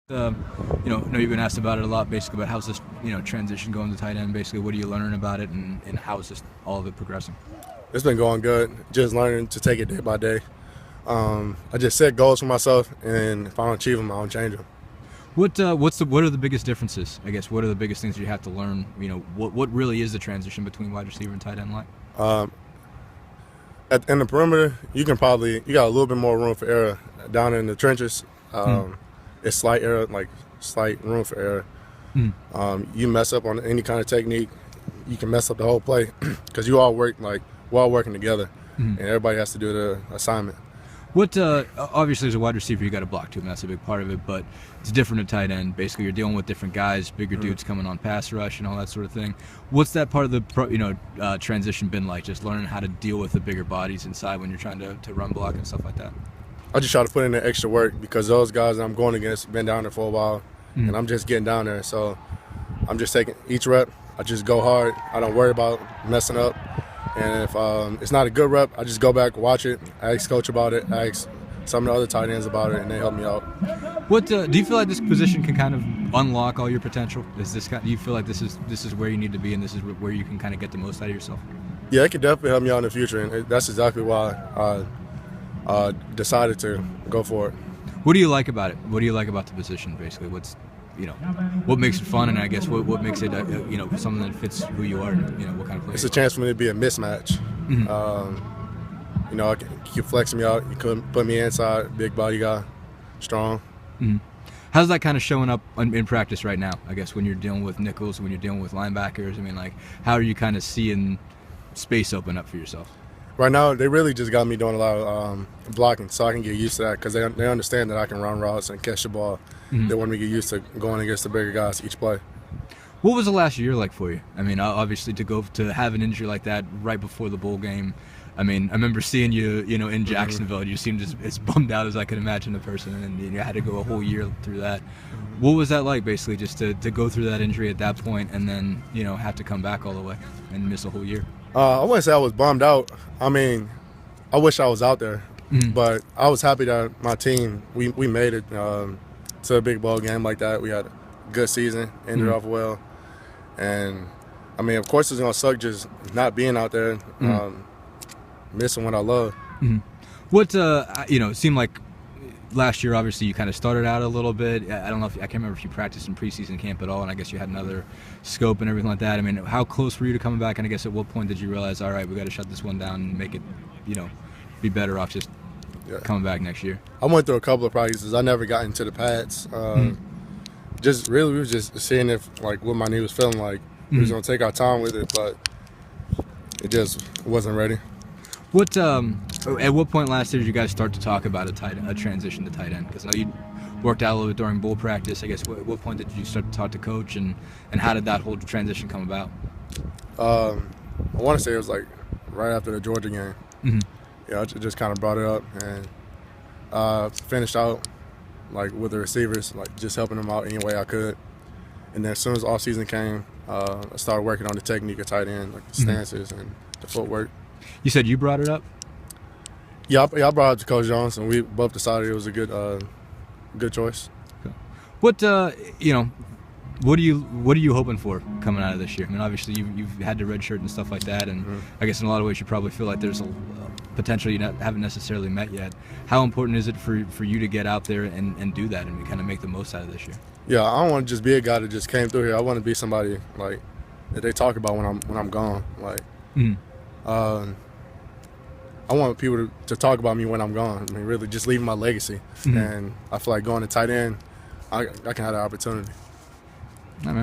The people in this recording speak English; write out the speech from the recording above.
I know you've been asked about it a lot, basically, about how's this, transition going to tight end, basically, what are you learning about it, and how is this, all of it progressing? It's been going good, just learning to take it day by day. I just set goals for myself, and if I don't achieve them, I don't change them. What are the biggest differences, I guess? What are the biggest things you have to learn? What really is the transition between wide receiver and tight end like? In the perimeter, you got a little bit more room for error. Down in the trenches, it's slight error, like slight room for error. You mess up on any kind of technique, you can mess up the whole play because we're all working together, and everybody has to do the assignment. Obviously, as a wide receiver, you got to block too, and that's a big part of it. But it's different at tight end. Basically, you're dealing with different guys, bigger dudes coming on pass rush and all that sort of thing. What's that part of the transition been like? Just learning how to deal with the bigger bodies inside when you're trying to run block and stuff like that. I just try to put in the extra work because those guys that I'm going against have been down there for a while, and I'm just getting down there. So I'm just taking each rep. I just go hard. I don't worry about messing up. And if it's not a good rep, I just go back, watch it, ask coach about it, ask some of the other tight ends about it, and they help me out. Do you feel like this position can kind of unlock all your potential? Do you feel like this is where you need to be, and this is where you can kind of get the most out of yourself? Yeah, it can definitely help me out in the future, and that's exactly why I decided to go for it. What do you like about it? What do you like about the position, basically? What makes it fun, and I guess what makes it something that fits who you are, and what kind of player? It's a chance for me to be a mismatch. You keep flexing me out. You couldn't put me inside, big body guy, strong. How's that kind of showing up in practice right now? I guess when you're dealing with nickels, when you're dealing with linebackers, how are you kind of seeing space open up for yourself? Right now, they really just got me doing a lot of blocking, so I can get used to that because they understand that I can run routes and catch the ball. They want me to get used to going against the bigger guys each play. What was the last year like for you? Obviously to have an injury like that right before the bowl game. I remember seeing you, in Jacksonville. You seemed as bummed out as I could imagine a person, and you had to go a whole year through that. What was that like, basically, just to go through that injury at that point and then, have to come back all the way and miss a whole year? I wouldn't say I was bummed out. I wish I was out there, but I was happy that my team, we made it to a big bowl game like that. We had a good season, ended off well. And, of course it's going to suck just not being out there, missing what I love. It seemed like last year, obviously, you kind of started out a little bit. I don't know I can't remember if you practiced in preseason camp at all, and I guess you had another scope and everything like that. How close were you to coming back? And I guess at what point did you realize, all right, we got to shut this one down and make it, be better off just coming back next year? I went through a couple of practices. I never got into the pads. We were just seeing if what my knee was feeling like. We was gonna take our time with it, but it just wasn't ready. At what point last year did you guys start to talk about a transition to tight end? Because I know you worked out a little bit during bowl practice. I guess at what point did you start to talk to coach, and how did that whole transition come about? I want to say it was right after the Georgia game. I just kind of brought it up and finished out with the receivers, just helping them out any way I could. And then as soon as off season came, I started working on the technique of tight end, the stances and the footwork. You said you brought it up? Yeah, I brought it up to Coach Jones, and we both decided it was a good choice. Okay. What are you hoping for coming out of this year? Obviously you've had the red shirt and stuff like that, and I guess in a lot of ways you probably feel like there's a potential you haven't necessarily met yet. How important is it for you to get out there and do that and kind of make the most out of this year? Yeah, I don't want to just be a guy that just came through here. I want to be somebody that they talk about when I'm gone. I want people to talk about me when I'm gone. Really just leaving my legacy. And I feel like going to tight end, I can have that opportunity. All right, man.